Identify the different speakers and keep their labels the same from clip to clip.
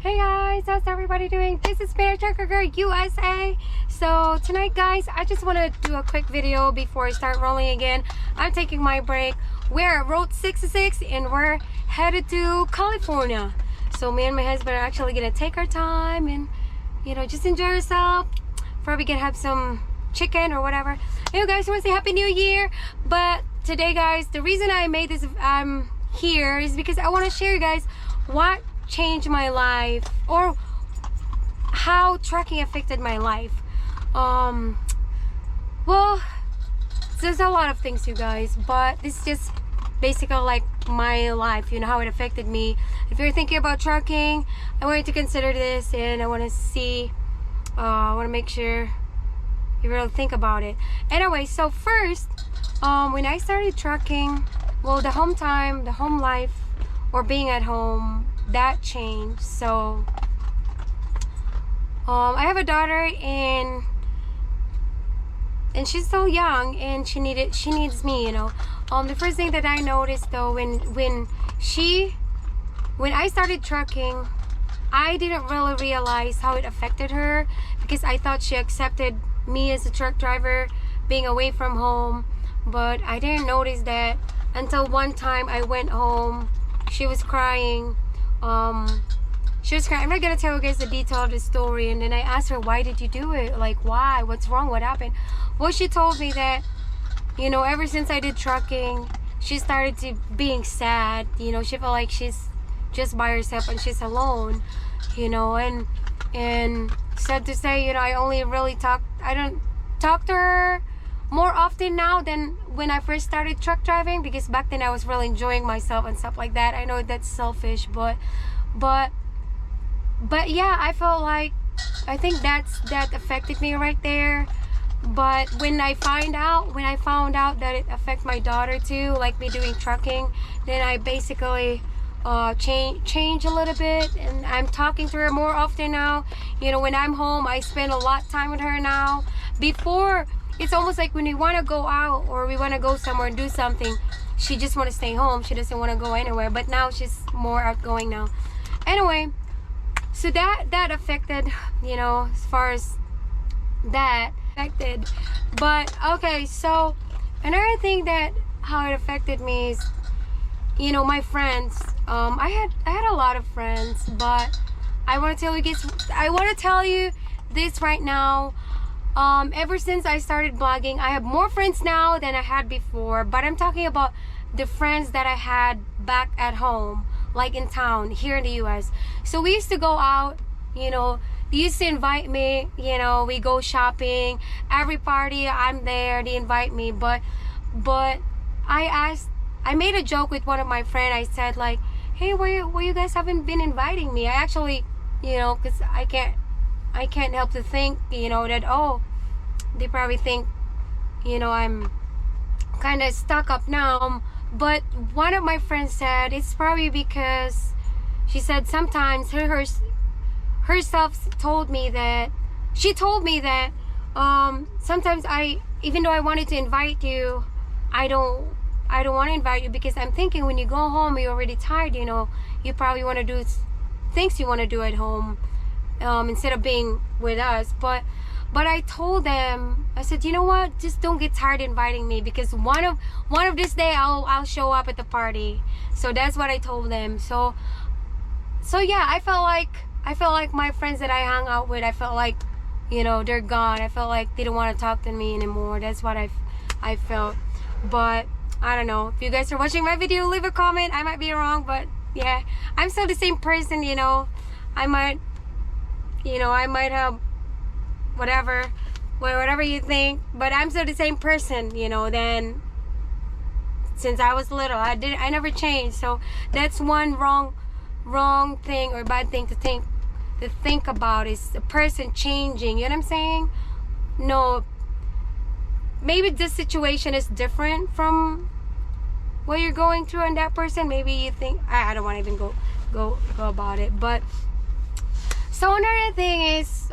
Speaker 1: Hey guys, how's everybody doing? This is Spanish Trucker Girl USA. So tonight guys, I just want to do a quick video before I start rolling again. I'm taking my break. We're at Route 66 and we're headed to California. So me and my husband are actually gonna take our time and just enjoy yourself. Probably gonna have some chicken or whatever. Hey guys, I want to say Happy New Year. But today guys, the reason I made this here is because I want to share you guys what changed my life or how trucking affected my life. Well, there's a lot of things, you guys, but this is just basically like my life, how it affected me. If you're thinking about trucking, I want you to consider this, and I want to see, I want to make sure you really think about it. Anyway, so first, when I started trucking, well, the home life, or being at home, that changed. So I have a daughter, and she's so young, and she needs me. The first thing that I noticed though, when I started trucking, I didn't really realize how it affected her, because I thought she accepted me as a truck driver being away from home. But I didn't notice that until one time I went home. She was crying. She was crying. I'm not gonna tell you guys the detail of the story. And then I asked her, why did you do it? Like, why? What's wrong? What happened? Well, she told me that, ever since I did trucking, she started to being sad. She felt like she's just by herself and she's alone. And sad to say, I don't talk to her more often now than when I first started truck driving, because back then I was really enjoying myself and stuff like that. I know that's selfish, but yeah, I think that affected me right there. But when I found out that it affected my daughter too, like me doing trucking, then I basically change a little bit, and I'm talking to her more often now. When I'm home, I spend a lot of time with her now. Before, it's almost like when we want to go out or we want to go somewhere and do something, she just want to stay home. She doesn't want to go anywhere. But now she's more outgoing now. Anyway, so that affected, as far as that affected. But okay, so another thing that how it affected me is, my friends. I had a lot of friends, but I want to tell you this right now. Ever since I started blogging, I have more friends now than I had before. But I'm talking about the friends that I had back at home, like in town here in the US. So we used to go out, they used to invite me, we go shopping, every party I'm there, they invite me. But I made a joke with one of my friends. I said like, hey, why you guys haven't been inviting me? I actually, because I can't help to think, that, oh, they probably think, I'm kind of stuck up now. But one of my friends said it's probably because, she said sometimes herself told me that, sometimes even though I wanted to invite you, I don't want to invite you, because I'm thinking when you go home, you're already tired, you probably want to do things you want to do at home, instead of being with us. But I told them, I said, you know what, just don't get tired inviting me, because one of this day I'll show up at the party. So that's what I told them. So yeah, I felt like my friends that I hung out with, I felt like, they're gone. I felt like they don't want to talk to me anymore. That's what I felt. But I don't know, if you guys are watching my video, leave a comment. I might be wrong, but yeah, I'm still the same person. I might have whatever you think, but I'm still the same person, then since I was little. I never changed. So that's one wrong thing or bad thing to think about, is a person changing. You know what I'm saying? No, maybe this situation is different from what you're going through, and that person, maybe you think, I don't want to even go about it. But so another thing is,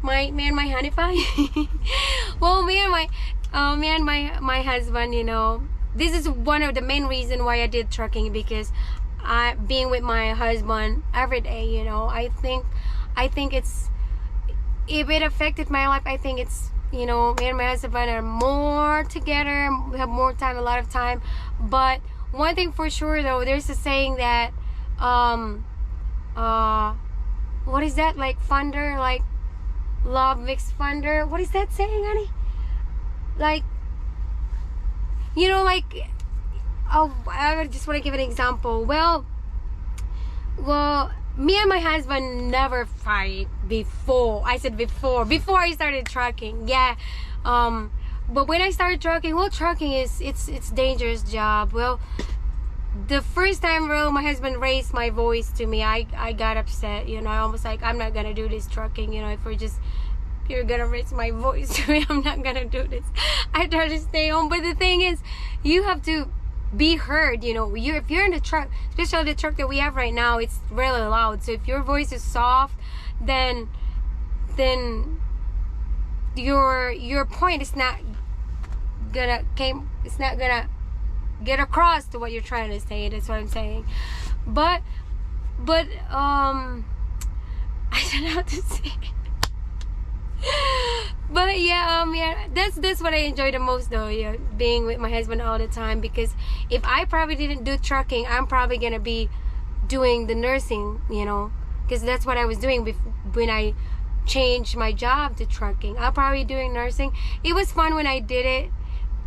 Speaker 1: me and my honey pie. Well, me and my husband, this is one of the main reason why I did trucking, because being with my husband every day, you know. I think it's, if it affected my life, I think it's, you know, me and my husband are more together, we have more time, a lot of time. But one thing for sure though, there's a saying that what is that, like thunder, like love mixed thunder, what is that saying, honey? Like, you know, like, oh, I just want to give an example. Well, me and my husband never fight before. I said before I started trucking. Yeah. But when I started trucking, well, trucking is, it's dangerous job. Well, the first time, bro, my husband raised my voice to me, I got upset, you know. I almost like, I'm not gonna do this trucking, you know. If you're gonna raise my voice to me, I'm not gonna do this. I try to stay home. But the thing is, you have to be heard, you know. If you're in the truck, especially the truck that we have right now, it's really loud. So if your voice is soft, then your point is not gonna get across to what you're trying to say. That's what I'm saying. But I don't know how to say it. But yeah, that's what I enjoy the most though, yeah, being with my husband all the time. Because if I probably didn't do trucking, I'm probably gonna be doing the nursing, you know, because that's what I was doing when I changed my job to trucking. I'm probably doing nursing. It was fun when I did it.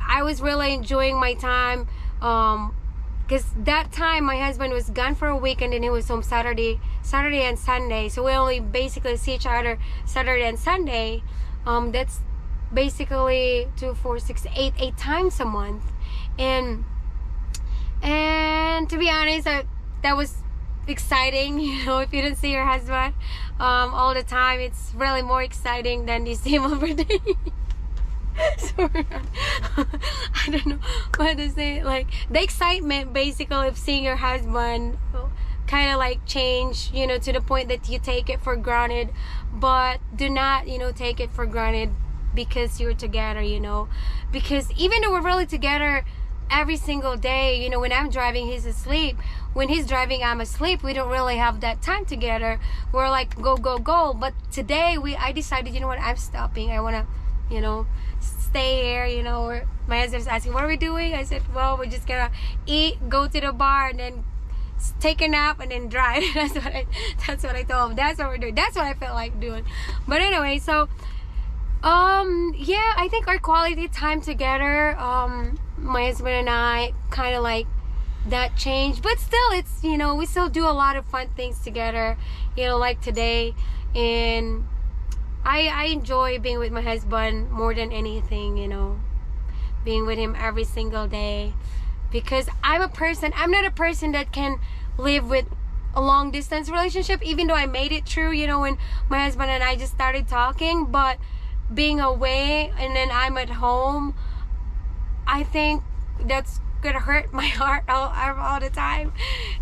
Speaker 1: I was really enjoying my time, because that time my husband was gone for a week, and then he was home Saturday and Sunday. So we only basically see each other Saturday and Sunday. That's basically 2, 4, 6, 8 times a month. And to be honest, that was exciting, you know. If you don't see your husband all the time, it's really more exciting than you see him every day. Sorry. I don't know what to say. Like, the excitement basically of seeing your husband kind of like change, you know, to the point that you take it for granted. But do not, you know, take it for granted because you're together, you know. Because even though we're really together every single day, you know, when I'm driving, he's asleep. When he's driving, I'm asleep. We don't really have that time together. We're like, go, go, go. But today, I decided, you know what, I'm stopping. I want to, you know, stay here, you know. My husband's asking, what are we doing? I said, well, we're just gonna eat, go to the bar, and then take a nap, and then drive. That's what I told him. That's what we're doing. That's what I felt like doing. But anyway, so yeah, I think our quality time together, my husband and I, kind of like that changed. But still, it's, you know, we still do a lot of fun things together, you know, like today. And I enjoy being with my husband more than anything, you know, being with him every single day. Because I'm not a person that can live with a long distance relationship, even though I made it through, you know, when my husband and I just started talking. But being away and then I'm at home, I think that's gonna hurt my heart all the time,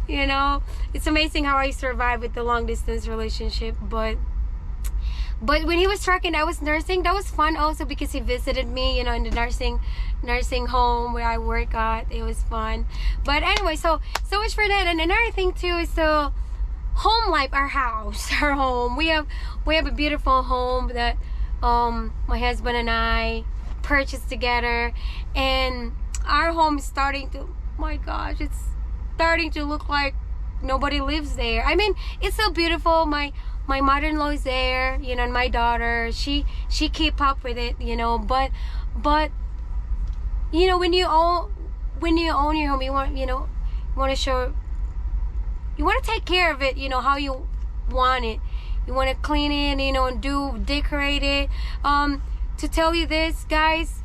Speaker 1: you know. It's amazing how I survived with the long distance relationship. But when he was trucking, I was nursing. That was fun also because he visited me, you know, in the nursing home where I work at. It was fun. But anyway, so much for that. And another thing too is the home life, our house, our home. We have a beautiful home that my husband and I purchased together, and our home is starting to, my gosh, it's starting to look like nobody lives there. I mean, it's so beautiful. My mother-in-law is there, you know, and my daughter, she keep up with it, you know. But you know, when you own your home, you want to take care of it, you know, how you want it. You want to clean it, you know, and decorate it. To tell you this, guys,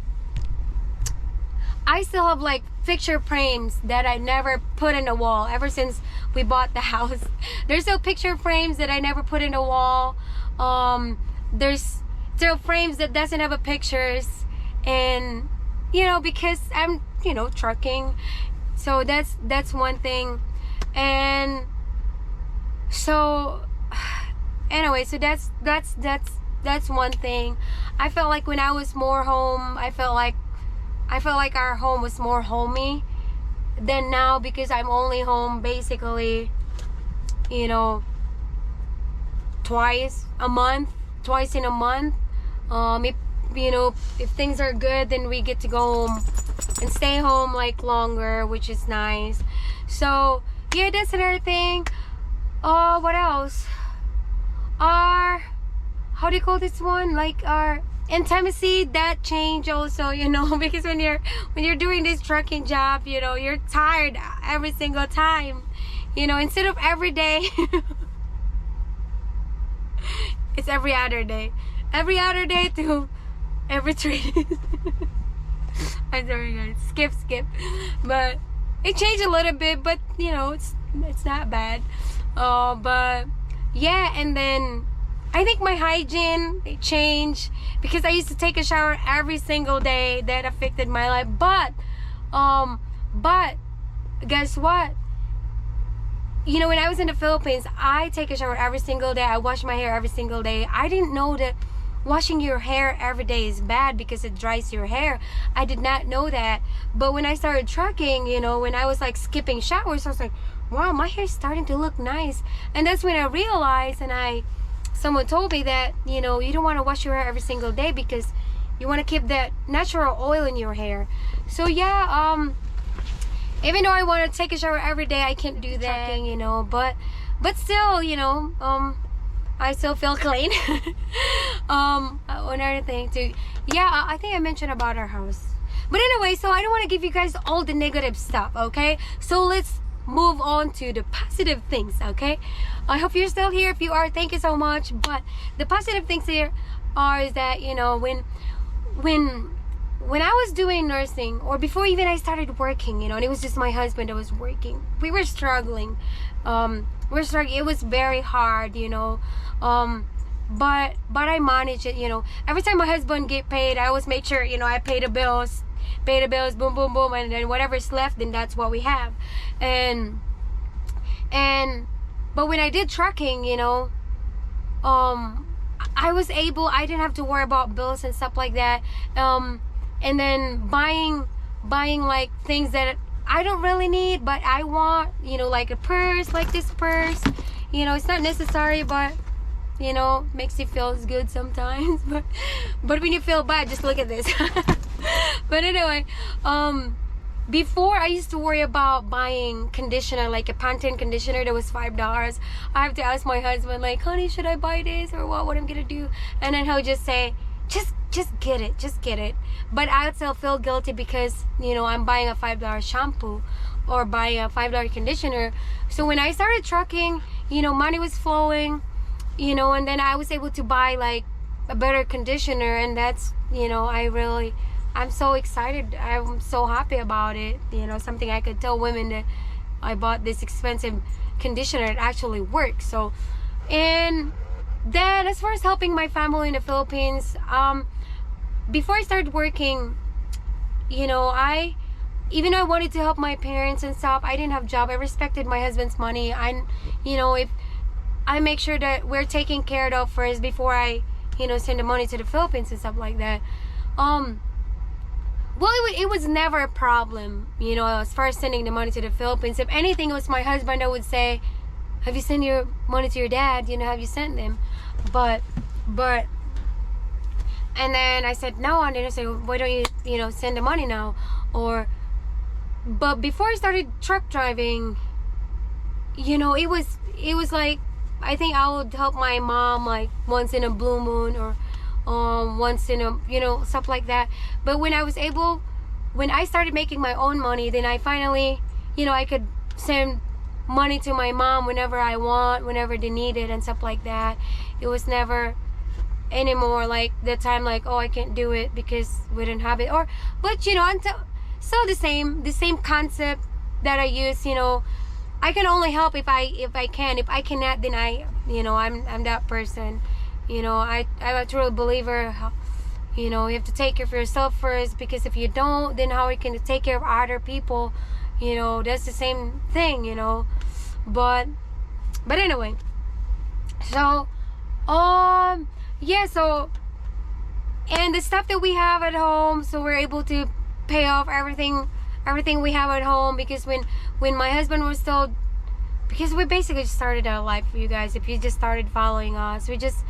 Speaker 1: I still have like picture frames that I never put in the wall ever since we bought the house. There's still picture frames that I never put in the wall. There's still frames that doesn't have a pictures, and you know, because I'm, you know, trucking. So that's one thing. And so anyway, so that's one thing. I felt like when I was more home, I felt like our home was more homey than now, because I'm only home basically, you know, twice in a month. If if things are good, then we get to go home and stay home like longer, which is nice. So yeah, that's another thing. What else? Our, how do you call this one, like our intimacy, that change also, because when you're doing this trucking job, you're tired every single time, instead of every day. It's every other day to every 3 days. I'm sorry guys, skip, but it changed a little bit, but it's not bad. But yeah, and then I think my hygiene, it changed, because I used to take a shower every single day. That affected my life. But guess what? When I was in the Philippines, I take a shower every single day. I wash my hair every single day. I didn't know that washing your hair every day is bad because it dries your hair. I did not know that. But when I started trucking, when I was like skipping showers, I was like, wow, my hair's starting to look nice. And that's when I realized, and someone told me that, you don't want to wash your hair every single day because you want to keep that natural oil in your hair. So yeah, even though I want to take a shower every day, I can't do that, but still, I still feel clean. Another thing too, yeah, I think I mentioned about our house. But anyway, so I don't want to give you guys all the negative stuff, okay? So let's move on to the positive things, okay? I hope you're still here. If you are, thank you so much. But the positive things here is that, when I was doing nursing, or before even I started working, and it was just my husband that was working, we were struggling. It was very hard, but I managed it. Every time my husband get paid, I always make sure, I pay the bills, boom, boom, boom, and then whatever's left, then that's what we have. But when I did trucking, I didn't have to worry about bills and stuff like that. And then buying like things that I don't really need, but I want, like a purse, like this purse, it's not necessary, but makes you feel good sometimes. But when you feel bad, just look at this. But anyway, before I used to worry about buying conditioner, like a Pantene conditioner that was $5. I have to ask my husband, like, honey, should I buy this, or what I'm gonna do? And then he'll just say, just get it. But I would still feel guilty because I'm buying a $5 shampoo or buying a $5 conditioner. So when I started trucking, money was flowing, and then I was able to buy like a better conditioner, and that's I'm so excited. I'm so happy about it. Something I could tell women that I bought this expensive conditioner. It actually works. So, and then as far as helping my family in the Philippines, before I started working, even though I wanted to help my parents and stuff, I didn't have a job. I respected my husband's money. If I make sure that we're taken care of first before I, send the money to the Philippines and stuff like that. Well, it was never a problem, as far as sending the money to the Philippines. If anything, it was my husband that would say, have you sent your money to your dad? Have you sent them? But, and then I said no, and then I said, why don't you, send the money now? But before I started truck driving, it was like, I think I would help my mom like once in a blue moon, or once in a, stuff like that. But when I started making my own money, then I finally, I could send money to my mom whenever I want, whenever they need it and stuff like that. It was never anymore like the time like, oh, I can't do it because we didn't have it, but until still the same concept that I use. I can only help if I can. If I cannot, then I'm that person. I'm a true believer. You have to take care of yourself first, because if you don't, then how are you going to take care of other people? That's the same thing. But anyway, so yeah, so, and the stuff that we have at home, so we're able to pay off everything everything we have at home. Because when my husband was still, because we basically just started our life, you guys. If you just started following us, we just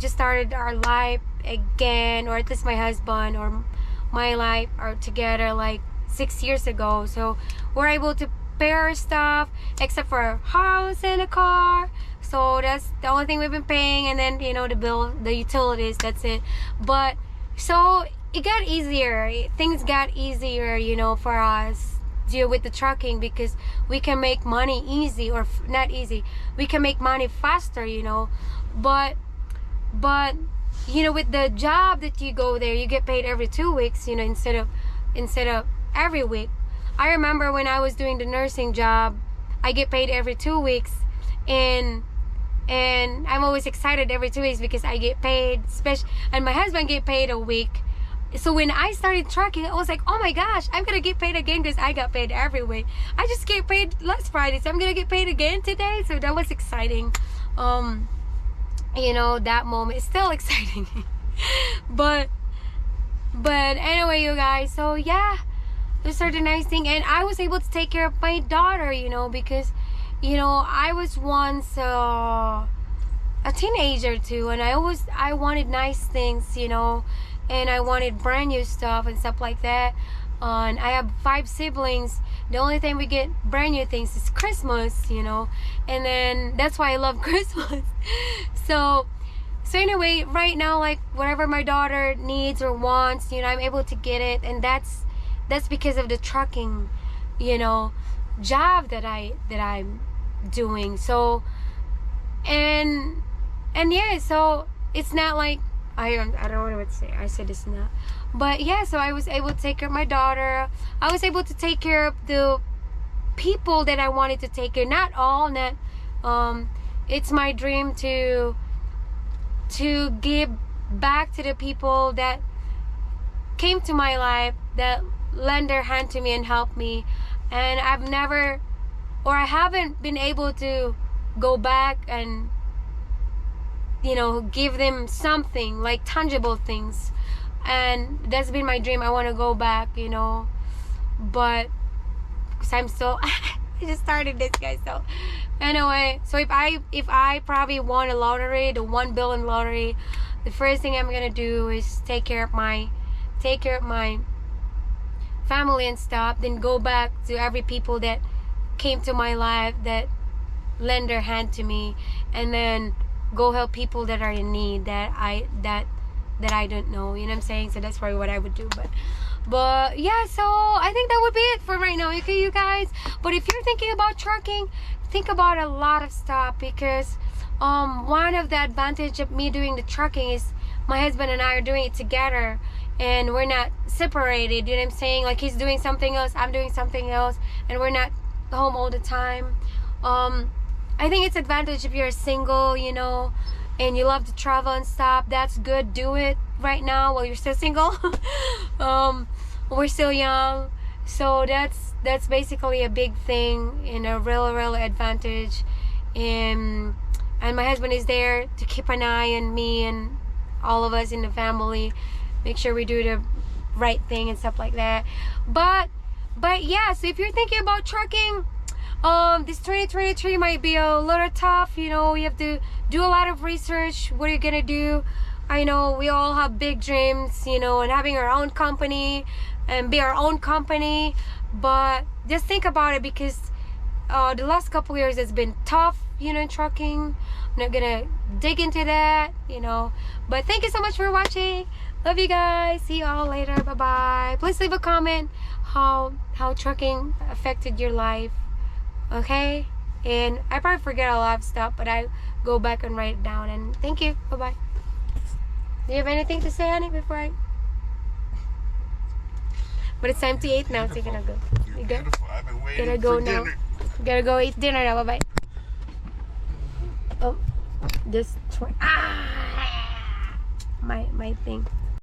Speaker 1: started our life again, or at least my husband or my life are together like 6 years ago. So we're able to pay our stuff except for a house and a car. So that's the only thing we've been paying, and then the bill, the utilities, that's it. But so it got easier, things got easier for us deal with the trucking, because we can make money easy, or not easy, we can make money faster, but with the job that you go there, you get paid every 2 weeks, instead of every week. I remember when I was doing the nursing job, I get paid every 2 weeks, and I'm always excited every 2 weeks because I get paid, and my husband get paid a week. So when I started trucking, I was like, oh my gosh, I'm gonna get paid again, because I got paid every week. I just get paid last Friday, so I'm gonna get paid again today. So that was exciting. That moment is still exciting. but anyway, you guys, so yeah, those are the nice thing. And I was able to take care of my daughter, because I was once a teenager too, and I wanted nice things, and I wanted brand new stuff and stuff like that. And I have 5 siblings. The only thing we get brand new things is Christmas, and then that's why I love Christmas. So anyway, right now, like whatever my daughter needs or wants, I'm able to get it, and that's because of the trucking, job that I'm doing. So and yeah, so it's not like I don't know what to say. I said it's not. But yeah, so I was able to take care of my daughter. I was able to take care of the people that I wanted to take care. Not all, it's my dream to give back to the people that came to my life, that lend their hand to me and help me. And I haven't been able to go back and give them something like tangible things, and that's been my dream. I want to go back, but because I'm still I just started this, guys. So anyway, so if I probably won a lottery, the $1 billion lottery, the first thing I'm gonna do is take care of my family and stuff, then go back to every people that came to my life, that lend their hand to me, and then go help people that are in need that I don't know, you know what I'm saying? So that's probably what I would do. But yeah, so I think that would be it for right now, okay, you guys. But if you're thinking about trucking, think about a lot of stuff, because one of the advantage of me doing the trucking is my husband and I are doing it together, and we're not separated, you know what I'm saying? Like, he's doing something else, I'm doing something else, and we're not home all the time. I think it's advantage if you're single, and you love to travel and stuff. That's good. Do it right now while you're still single. We're still young, so that's basically a big thing and a real advantage. And my husband is there to keep an eye on me and all of us in the family, make sure we do the right thing and stuff like that. But yeah, so if you're thinking about trucking, this 2023 might be a little tough, you have to do a lot of research. What are you gonna do? I know we all have big dreams, and having our own company and be our own company, but just think about it, because the last couple years has been tough, in trucking. I'm not gonna dig into that, but thank you so much for watching. Love you guys. See you all later. Bye bye. Please leave a comment how trucking affected your life. Okay, and I probably forget a lot of stuff, but I go back and write it down. And thank you. Bye bye. Do you have anything to say, honey, before I? But it's time to eat now, so you're gonna go. You go.
Speaker 2: I've been waiting
Speaker 1: Gotta go
Speaker 2: for
Speaker 1: now.
Speaker 2: dinner.
Speaker 1: Gotta go eat dinner now. Bye bye. Oh, this my thing.